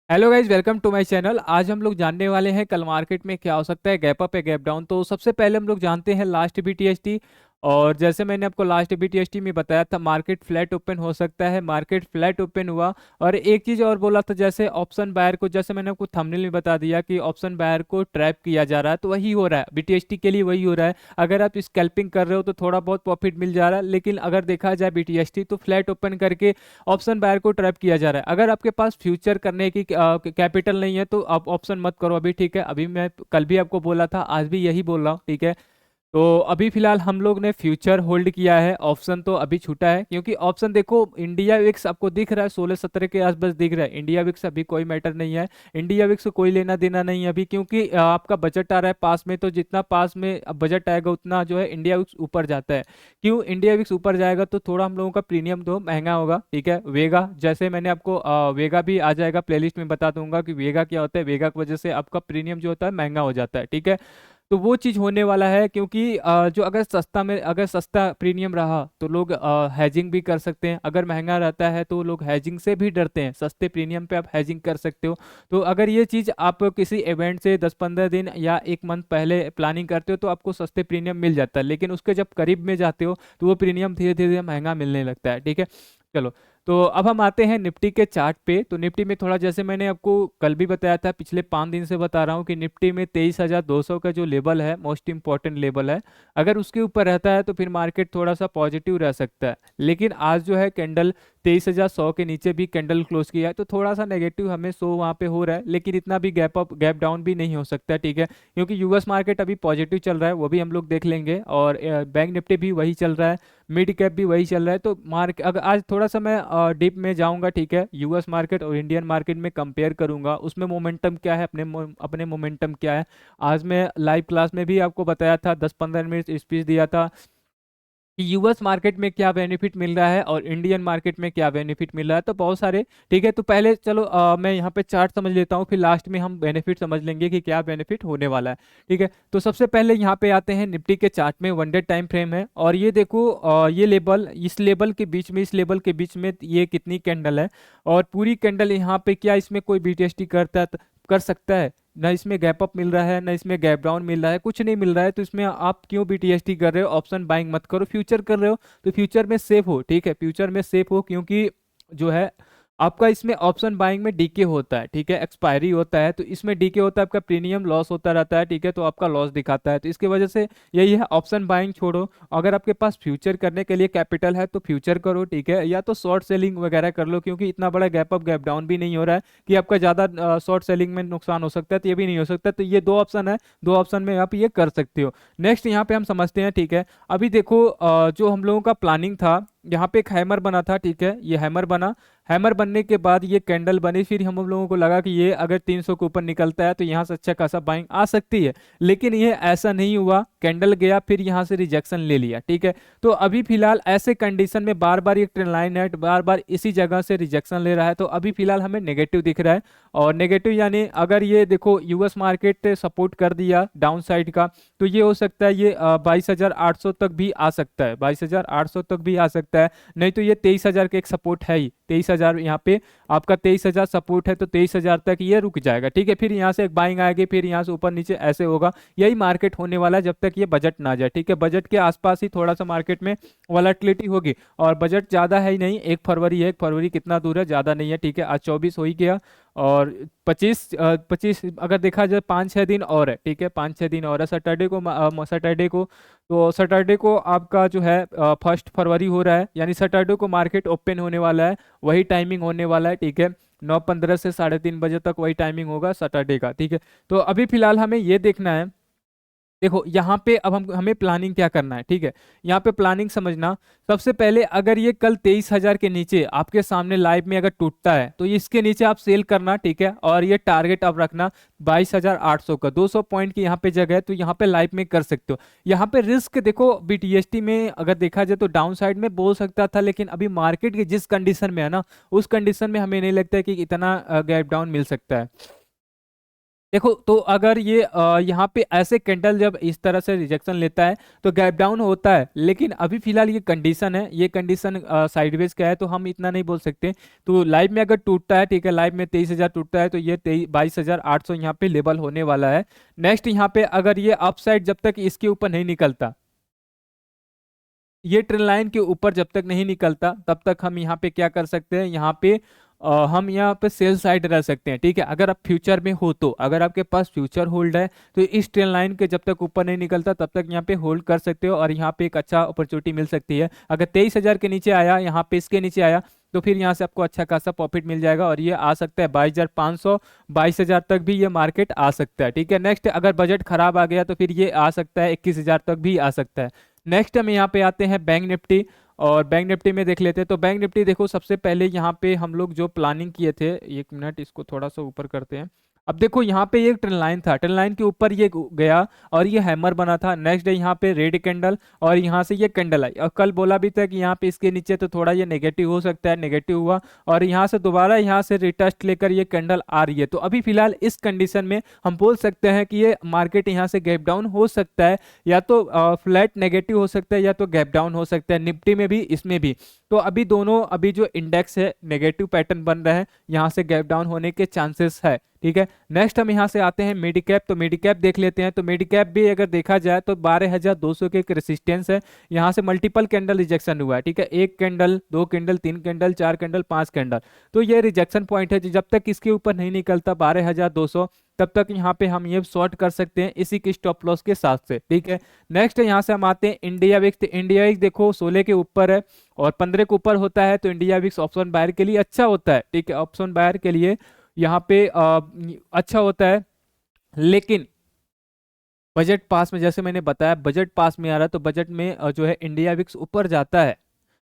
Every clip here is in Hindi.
Hello guys, welcome to my channel. आज हम लोग जानने वाले हैं कल मार्केट में क्या हो सकता है, गैप अप या गैप डाउन। तो सबसे पहले हम लोग जानते हैं लास्ट बीटीएसटी। और जैसे मैंने आपको लास्ट बीटीएसटी में बताया था, मार्केट फ्लैट ओपन हो सकता है। मार्केट फ्लैट ओपन हुआ। और एक चीज और बोला था, जैसे ऑप्शन बायर को, जैसे मैंने आपको थंबनेल में बता दिया कि ऑप्शन बायर को ट्रैप किया जा रहा है, तो वही हो रहा है बीटीएसटी के लिए, वही हो रहा है। अगर आप स्कैल्पिंग कर रहे हो तो थोड़ा बहुत प्रॉफिट मिल जा रहा है, लेकिन अगर देखा जाए बीटीएसटी तो फ्लैट ओपन करके ऑप्शन बायर को ट्रैप किया जा रहा है। अगर आपके पास फ्यूचर करने की कैपिटल नहीं है तो आप ऑप्शन मत करो अभी, ठीक है। अभी मैं कल भी आपको बोला था, आज भी यही बोल रहा हूँ, ठीक है। तो अभी फिलहाल हम लोग ने फ्यूचर होल्ड किया है, ऑप्शन तो अभी छूटा है। क्योंकि ऑप्शन देखो, इंडिया विक्स आपको दिख रहा है 16-17 के आसपास दिख रहा है। इंडिया विक्स अभी कोई मैटर नहीं है, इंडिया विक्स को कोई लेना देना नहीं है अभी, क्योंकि आपका बजट आ रहा है पास में। तो जितना पास में अब बजट आएगा उतना जो है इंडिया विक्स ऊपर जाता है। क्यों इंडिया विक्स ऊपर जाएगा तो थोड़ा हम लोगों का प्रीमियम तो महंगा होगा, ठीक है। वेगा, जैसे मैंने आपको वेगा भी आ जाएगा प्लेलिस्ट में, बता दूंगा कि वेगा क्या होता है। वेगा की वजह से आपका प्रीमियम जो होता है महंगा हो जाता है, ठीक है। तो वो चीज़ होने वाला है, क्योंकि जो अगर सस्ता प्रीमियम रहा तो लोग हैजिंग भी कर सकते हैं। अगर महंगा रहता है तो लोग हैजिंग से भी डरते हैं। सस्ते प्रीमियम पे आप हैजिंग कर सकते हो। तो अगर ये चीज़ आप किसी इवेंट से 10-15 दिन या 1 मंथ पहले प्लानिंग करते हो तो आपको सस्ते प्रीमियम मिल जाता है, लेकिन उसके जब करीब में जाते हो तो वो प्रीमियम धीरे धीरे महंगा मिलने लगता है, ठीक है। चलो, तो अब हम आते हैं निफ्टी के चार्ट पे। तो निफ्टी में थोड़ा, जैसे मैंने आपको कल भी बताया था, पिछले 5 दिन से बता रहा हूँ कि निफ्टी में 23,200 का जो लेवल है, मोस्ट इंपॉर्टेंट लेवल है। अगर उसके ऊपर रहता है तो फिर मार्केट थोड़ा सा पॉजिटिव रह सकता है। लेकिन आज जो है कैंडल 23,100 के नीचे भी कैंडल क्लोज किया है, तो थोड़ा सा नेगेटिव हमें शो वहाँ पे हो रहा है। लेकिन इतना भी गैप अप गैप डाउन भी नहीं हो सकता, ठीक है। क्योंकि यूएस मार्केट अभी पॉजिटिव चल रहा है, वो भी हम लोग देख लेंगे। और बैंक निफ्टी भी वही चल रहा है, मिड कैप भी वही चल रहा है। तो मार्क अगर आज थोड़ा सा मैं डीप में जाऊंगा, ठीक है, यूएस मार्केट और इंडियन मार्केट में कंपेयर करूंगा, उसमें मोमेंटम क्या है, अपने मोमेंटम क्या है। आज मैं लाइव क्लास में भी आपको बताया था, 10-15 मिनट स्पीच दिया था कि यूएस मार्केट में क्या बेनिफिट मिल रहा है और इंडियन मार्केट में क्या बेनिफिट मिल रहा है। तो बहुत सारे, ठीक है। तो पहले चलो मैं यहाँ पे चार्ट समझ लेता हूँ, फिर लास्ट में हम बेनिफिट समझ लेंगे कि क्या बेनिफिट होने वाला है, ठीक है। तो सबसे पहले यहाँ पे आते हैं निफ्टी के चार्ट में। 1 डे टाइम फ्रेम है और ये देखो, ये लेवल, इस लेवल के बीच में, इस लेवल के बीच में ये कितनी कैंडल है। और पूरी कैंडल यहाँ पे, क्या इसमें कोई बीटीएसटी कर सकता है? ना इसमें गैप अप मिल रहा है, ना इसमें गैप डाउन मिल रहा है, कुछ नहीं मिल रहा है। तो इसमें आप क्यों बीटीएसटी कर रहे हो? ऑप्शन बाइंग मत करो, फ्यूचर कर रहे हो तो फ्यूचर में सेफ हो, ठीक है। फ्यूचर में सेफ हो, क्योंकि जो है आपका इसमें ऑप्शन बाइंग में डीके होता है, ठीक है, एक्सपायरी होता है। तो इसमें डीके होता है, आपका प्रीमियम लॉस होता रहता है, ठीक है। तो आपका लॉस दिखाता है, तो इसकी वजह से यही है, ऑप्शन बाइंग छोड़ो। अगर आपके पास फ्यूचर करने के लिए कैपिटल है तो फ्यूचर करो, ठीक है, या तो शॉर्ट सेलिंग वगैरह कर लो। क्योंकि इतना बड़ा गैप अप गैप डाउन भी नहीं हो रहा है कि आपका ज़्यादा शॉर्ट सेलिंग में नुकसान हो सकता है, तो ये भी नहीं हो सकता। तो ये दो ऑप्शन है, दो ऑप्शन में आप ये कर सकते हो। नेक्स्ट यहाँ पे हम समझते हैं, ठीक है। अभी देखो, जो हम लोगों का प्लानिंग था, यहाँ पे एक हैमर बना था, ठीक है, ये हैमर बना। हैमर बनने के बाद ये कैंडल बनी, फिर हम लोगों को लगा कि ये अगर 300 के ऊपर निकलता है तो यहाँ से अच्छा खासा बाइंग आ सकती है। लेकिन ये ऐसा नहीं हुआ, कैंडल गया फिर यहाँ से रिजेक्शन ले लिया, ठीक है। तो अभी फिलहाल ऐसे कंडीशन में बार बार ये ट्रेंड लाइन है, बार बार इसी जगह से रिजेक्शन ले रहा है, तो अभी फिलहाल हमें नेगेटिव दिख रहा है। और नेगेटिव यानी अगर ये देखो यूएस मार्केट सपोर्ट कर दिया डाउन साइड का, तो ये हो सकता है ये 22,800 तक भी आ सकता है, 22,800 तक भी आ सकता है। नहीं तो ये 23,000 के एक सपोर्ट है ही, 23,000 यहाँ पे आपका 23,000 सपोर्ट है, तो 23,000 तक ये रुक जाएगा, ठीक है। फिर यहाँ से एक बाइंग आएगी, फिर यहाँ से ऊपर नीचे ऐसे होगा। यही मार्केट होने वाला है जब तक ये बजट ना जाए, ठीक है। बजट के आसपास ही थोड़ा सा मार्केट में वॉलेटिलिटी होगी। और बजट ज़्यादा है ही नहीं, 1 फरवरी है, 1 फरवरी कितना दूर है, ज़्यादा नहीं है, ठीक है। आज 24 हो ही गया। और 25 अगर देखा जाए 5-6 दिन और है, ठीक है, 5-6 दिन और है। सैटरडे को तो सैटरडे को आपका जो है 1 फरवरी हो रहा है, यानी सैटरडे को मार्केट ओपन होने वाला है, वही टाइमिंग होने वाला है, ठीक है। 9:15 से 3:30 बजे तक वही टाइमिंग होगा सैटरडे का, ठीक है। तो अभी फिलहाल हमें ये देखना है, देखो यहाँ पे अब हमें प्लानिंग क्या करना है, ठीक है। यहाँ पे प्लानिंग समझना, सबसे पहले अगर ये कल 23,000 के नीचे आपके सामने लाइव में अगर टूटता है तो इसके नीचे आप सेल करना, ठीक है। और ये टारगेट आप रखना 22,800 का, 200 पॉइंट की यहाँ पे जगह है, तो यहाँ पे लाइव में कर सकते हो। यहाँ पे रिस्क देखो, बीटीएसटी में अगर देखा जाए तो डाउन साइड में बोल सकता था, लेकिन अभी मार्केट की जिस कंडीशन में है ना, उस कंडीशन में हमें नहीं लगता है कि इतना गैप डाउन मिल सकता है। देखो तो अगर ये यहाँ पे ऐसे कैंडल जब इस तरह से रिजेक्शन लेता है तो गैप डाउन होता है, लेकिन अभी फिलहाल ये कंडीशन है, ये कंडीशन साइडवेज का है, तो हम इतना नहीं बोल सकते। तो लाइव में अगर टूटता है, ठीक है, लाइव में 23,000 टूटता है तो ये 22,800 यहाँ पे लेवल होने वाला है। नेक्स्ट यहाँ पे अगर ये अपसाइड जब तक इसके ऊपर नहीं निकलता, ये ट्रेन लाइन के ऊपर जब तक नहीं निकलता, तब तक हम यहाँ पे क्या कर सकते हैं, यहाँ पे हम यहाँ पे सेल साइड रह सकते हैं, ठीक है। अगर आप फ्यूचर में हो तो, अगर आपके पास फ्यूचर होल्ड है तो इस ट्रेन लाइन के जब तक ऊपर नहीं निकलता तब तक यहाँ पे होल्ड कर सकते हो, और यहाँ पे एक अच्छा अपॉर्चुनिटी मिल सकती है। अगर 23,000 के नीचे आया, यहाँ पे इसके नीचे आया, तो फिर यहाँ से आपको अच्छा खासा प्रॉफिट मिल जाएगा, और ये आ सकता है 22,500, 22,000 तक भी ये मार्केट आ सकता है, ठीक है। नेक्स्ट अगर बजट खराब आ गया तो फिर ये आ सकता है 21,000 तक भी आ सकता है। नेक्स्ट हम यहाँ पे आते हैं बैंक निफ्टी, और बैंक निफ्टी में देख लेते हैं। तो बैंक निफ्टी देखो, सबसे पहले यहाँ पे हम लोग जो प्लानिंग किए थे, एक मिनट इसको थोड़ा सा ऊपर करते हैं। अब देखो यहाँ पे एक ट्रेन लाइन था, ट्रेन लाइन के ऊपर ये गया और ये हैमर बना था। नेक्स्ट डे यहाँ पे रेड कैंडल, और यहाँ से ये कैंडल आई, और कल बोला भी था कि यहाँ पे इसके नीचे तो थोड़ा ये नेगेटिव हो सकता है, नेगेटिव हुआ, और यहाँ से दोबारा यहाँ से रिटेस्ट लेकर ये कैंडल आ रही है। तो अभी फिलहाल इस कंडीशन में हम बोल सकते हैं कि ये मार्केट यहाँ से गैप डाउन हो सकता है, या तो फ्लैट नेगेटिव हो सकता है, या तो गैप डाउन हो सकता है, निफ्टी में भी इसमें भी। तो अभी दोनों, अभी जो इंडेक्स है नेगेटिव पैटर्न बन रहा है, यहाँ से गैप डाउन होने के चांसेस है, ठीक है। नेक्स्ट हम यहाँ से आते हैं मेडिकैप, तो मेडिकैप देख लेते हैं। तो मेडिकैप भी अगर देखा जाए तो 12,200 के एक रेसिस्टेंस है, यहाँ से मल्टीपल कैंडल रिजेक्शन हुआ है, ठीक है। एक कैंडल, दो कैंडल, तीन कैंडल, चार कैंडल, पांच कैंडल, तो ये रिजेक्शन पॉइंट है। जब तक इसके ऊपर नहीं निकलता 12,200, तब तक यहाँ पे हम ये शॉर्ट कर सकते हैं इसी की स्टॉप लॉस के साथ से, ठीक है। नेक्स्ट यहाँ से हम आते हैं इंडिया विक्स। इंडिया विक्स देखो 16 के ऊपर है और 15 के ऊपर होता है, तो इंडिया विक्स ऑप्शन बायर के लिए अच्छा होता है, ठीक है। ऑप्शन बायर के लिए यहाँ पे अच्छा होता है, लेकिन बजट पास में, जैसे मैंने बताया, बजट पास में आ रहा है, तो बजट में जो है इंडिया विक्स ऊपर जाता है,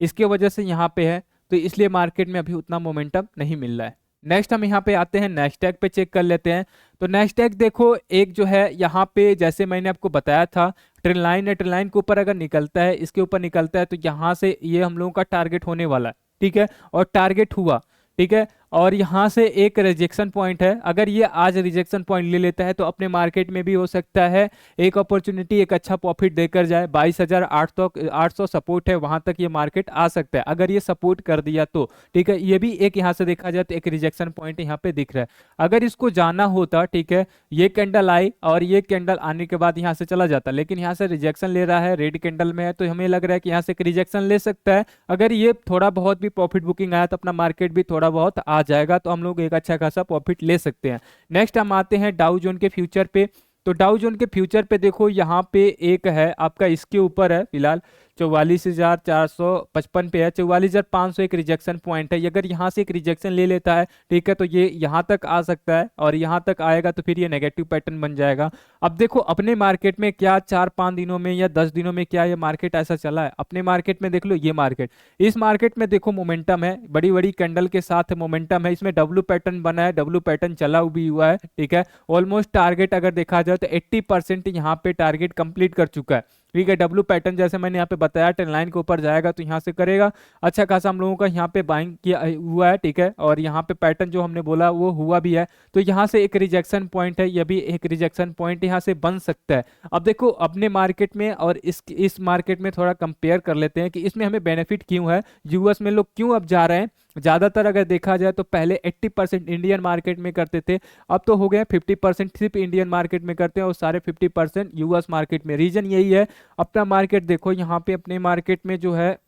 इसके वजह से यहाँ पे है, तो इसलिए मार्केट में अभी उतना मोमेंटम नहीं मिल रहा है। नेक्स्ट हम यहाँ पे आते हैं नेस्डैक पे, चेक कर लेते हैं। तो नेस्डैक देखो, एक जो है यहाँ पे, जैसे मैंने आपको बताया था, ट्रेन लाइन है, ट्रेन लाइन के ऊपर अगर निकलता है, इसके ऊपर निकलता है, तो यहाँ से ये हम लोगों का टारगेट होने वाला है, ठीक है, और टारगेट हुआ, ठीक है। और यहाँ से एक रिजेक्शन पॉइंट है, अगर ये आज रिजेक्शन पॉइंट ले लेता है तो अपने मार्केट में भी हो सकता है एक अपॉर्चुनिटी, एक अच्छा प्रॉफिट देकर जाए। 22,800 सपोर्ट है, वहां तक ये मार्केट आ सकता है अगर ये सपोर्ट कर दिया तो, ठीक है। ये भी एक यहाँ से देखा जाए तो एक रिजेक्शन पॉइंट यहाँ पे दिख रहा है। अगर इसको जाना होता, ठीक है, ये कैंडल आई और ये कैंडल आने के बाद यहाँ से चला जाता, लेकिन यहाँ से रिजेक्शन ले रहा है, रेड कैंडल में है, तो हमें लग रहा है कि यहाँ से एक रिजेक्शन ले सकता है। अगर ये थोड़ा बहुत भी प्रॉफिट बुकिंग आया तो अपना मार्केट भी थोड़ा बहुत आ जाएगा, तो हम लोग एक अच्छा खासा प्रॉफिट ले सकते हैं। नेक्स्ट हम आते हैं डाउ जोन के फ्यूचर पे। तो डाउ जोन के फ्यूचर पे देखो, यहाँ पे एक है आपका, इसके ऊपर है फिलहाल 44,455 पे है, 44,500 एक रिजेक्शन पॉइंट है। अगर यहाँ से एक रिजेक्शन ले लेता है, ठीक है, तो ये यहाँ तक आ सकता है, और यहाँ तक आएगा तो फिर ये नेगेटिव पैटर्न बन जाएगा। अब देखो अपने मार्केट में क्या 4-5 दिनों में या 10 दिनों में क्या ये मार्केट ऐसा चला है, अपने मार्केट में देख लो, ये मार्केट, इस मार्केट में देखो मोमेंटम है, बड़ी बड़ी कैंडल के साथ मोमेंटम है, इसमें डब्ल्यू पैटर्न बना है, डब्ल्यू पैटर्न चला भी हुआ है, ठीक है। ऑलमोस्ट टारगेट अगर देखा जाए तो 80% यहाँ पे टारगेट कंप्लीट कर चुका है, ठीक है। डब्ल्यू पैटर्न जैसे मैंने यहाँ पे बताया, ट्रेन लाइन के ऊपर जाएगा तो यहाँ से करेगा अच्छा खासा, हम लोगों का यहाँ पे बाइंग किया हुआ है, ठीक है, और यहाँ पे पैटर्न जो हमने बोला वो हुआ भी है। तो यहाँ से एक रिजेक्शन पॉइंट है, यह भी एक रिजेक्शन पॉइंट यहाँ से बन सकता है। अब देखो अपने मार्केट में और इस मार्केट में थोड़ा कंपेयर कर लेते हैं कि इसमें हमें बेनिफिट क्यों है, यूएस में लोग क्यों अब जा रहे हैं। ज्यादातर अगर देखा जाए तो पहले 80% इंडियन मार्केट में करते थे, अब तो हो गए 50% सिर्फ इंडियन मार्केट में करते हैं और सारे 50% यूएस मार्केट में। रीजन यही है, अपना मार्केट देखो, यहाँ पे अपने मार्केट में जो है,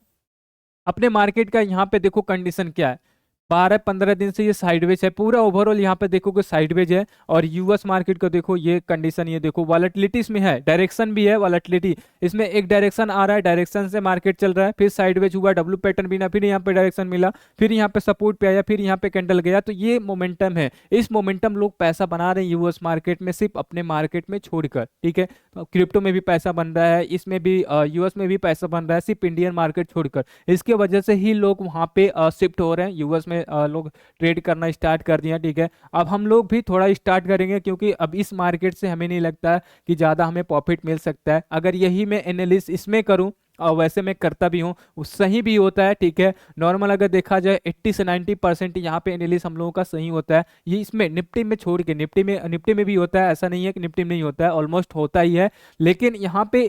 अपने मार्केट का यहाँ पे देखो कंडीशन क्या है, 12-15 दिन से ये साइडवेज है, पूरा ओवरऑल यहाँ पे देखो कि साइडवेज है। और यूएस मार्केट को देखो, ये कंडीशन, ये देखो वॉलेटिलिटी इसमें है, डायरेक्शन भी है, वॉलेटिलिटी इसमें एक डायरेक्शन आ रहा है, डायरेक्शन से मार्केट चल रहा है, फिर साइडवेज हुआ, डब्ल्यू पैटर्न बिना, फिर यहाँ पे डायरेक्शन मिला, फिर यहाँ पे सपोर्ट पे आया, फिर यहाँ पे कैंडल गया, तो ये मोमेंटम है। इस मोमेंटम लोग पैसा बना रहे हैं यूएस मार्केट में, सिर्फ अपने मार्केट में छोड़कर, ठीक है। तो क्रिप्टो में भी पैसा बन रहा है, इसमें भी यूएस में भी पैसा बन रहा है, सिर्फ इंडियन मार्केट छोड़कर। इसके वजह से ही लोग वहाँ पे शिफ्ट हो रहे हैं, यूएस में लोग ट्रेड करना स्टार्ट कर दिया, ठीक है। अब हम लोग भी थोड़ा स्टार्ट करेंगे, क्योंकि अब इस मार्केट से हमें नहीं लगता कि ज़्यादा हमें प्रॉफिट मिल सकता है। अगर यही मैं एनालिसिस इसमें करूं और वैसे मैं करता भी हूँ, वो सही भी होता है, ठीक है। नॉर्मल अगर देखा जाए 80 से 90% यहाँ पे एनालिसिस हम लोगों का सही होता है। ये इसमें निफ्टी में छोड़ के, निफ्टी में भी होता है, ऐसा नहीं है कि निफ्टी में नहीं होता है, ऑलमोस्ट होता ही है। लेकिन यहाँ पे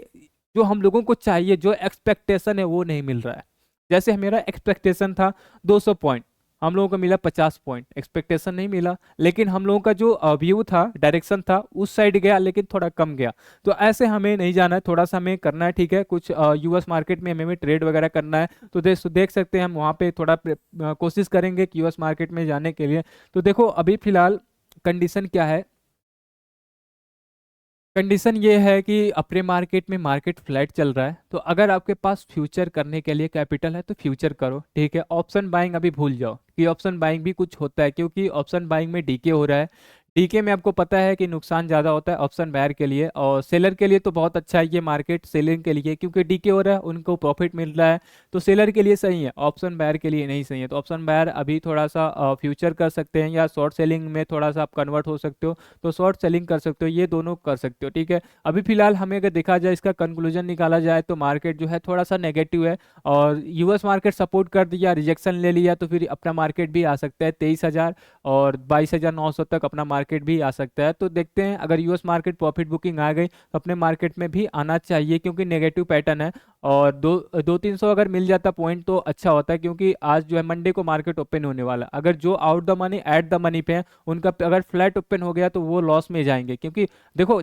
जो हम लोगों को चाहिए, जो एक्सपेक्टेशन है वो नहीं मिल रहा है। जैसे मेरा एक्सपेक्टेशन था 200 पॉइंट, हम लोगों को मिला 50 पॉइंट, एक्सपेक्टेशन नहीं मिला। लेकिन हम लोगों का जो व्यू था, डायरेक्शन था, उस साइड गया लेकिन थोड़ा कम गया। तो ऐसे हमें नहीं जाना है, थोड़ा सा हमें करना है, ठीक है। कुछ यूएस मार्केट में हमें ट्रेड वगैरह करना है, तो देख सकते हैं हम वहाँ पे थोड़ा कोशिश करेंगे कि यूएस मार्केट में जाने के लिए। तो देखो अभी फिलहाल कंडीशन क्या है, कंडीशन ये है कि अपने मार्केट में मार्केट फ्लैट चल रहा है। तो अगर आपके पास फ्यूचर करने के लिए कैपिटल है तो फ्यूचर करो, ठीक है। ऑप्शन बाइंग अभी भूल जाओ कि ऑप्शन बाइंग भी कुछ होता है, क्योंकि ऑप्शन बाइंग में डीके हो रहा है। डीके में आपको पता है कि नुकसान ज़्यादा होता है ऑप्शन बायर के लिए, और सेलर के लिए तो बहुत अच्छा है ये मार्केट सेलिंग के लिए, क्योंकि डीके हो रहा है, उनको प्रॉफिट मिल रहा है। तो सेलर के लिए सही है, ऑप्शन बायर के लिए नहीं सही है। तो ऑप्शन बायर अभी थोड़ा सा फ्यूचर कर सकते हैं, या शॉर्ट सेलिंग में थोड़ा सा आप कन्वर्ट हो सकते हो, तो शॉर्ट सेलिंग कर सकते हो, ये दोनों कर सकते हो, ठीक है। अभी फिलहाल हमें अगर देखा जाए, इसका कंक्लूजन निकाला जाए, तो मार्केट जो है थोड़ा सा नेगेटिव है। और यूएस मार्केट सपोर्ट कर दिया, रिजेक्शन ले लिया, तो फिर अपना मार्केट भी आ सकता है 23,000 और 22,900 तक अपना मार्केट भी आ सकता है। तो देखते हैं, अगर यूएस मार्केट प्रॉफिट बुकिंग आ गई तो अपने मार्केट में भी आना चाहिए, क्योंकि नेगेटिव पैटर्न है। और 200-300 अगर मिल जाता पॉइंट तो अच्छा होता है, क्योंकि आज जो है मंडे को मार्केट ओपन होने वाला है। अगर जो out the money at the money पे है, उनका अगर फ्लैट ओपन हो गया तो वो लॉस में जाएंगे, क्योंकि देखो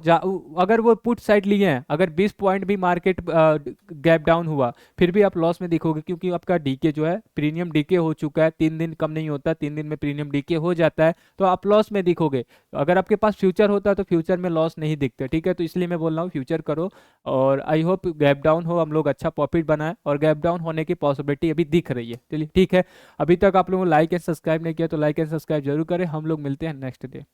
अगर वो पुट साइड लिए हैं, अगर 20 पॉइंट भी मार्केट गैप डाउन हुआ, फिर भी आप लॉस में दिखोगे, क्योंकि आपका डीके जो है, प्रीमियम डीके हो चुका है। 3 दिन कम नहीं होता, 3 दिन में प्रीमियम डीके हो जाता है, तो आप लॉस में दिखोगे। तो अगर आपके पास फ्यूचर होता तो फ्यूचर में लॉस नहीं दिखते, ठीक है। तो इसलिए मैं बोल रहा हूँ फ्यूचर करो, और आई होप गैप डाउन हो, हम लोग अच्छा प्रॉफिट बनाए, और गैप डाउन होने की पॉसिबिलिटी अभी दिख रही है। चलिए ठीक है, अभी तक आप लोगों ने लाइक एंड सब्सक्राइब नहीं किया तो लाइक एंड सब्सक्राइब जरूर करें। हम लोग मिलते हैं नेक्स्ट डे।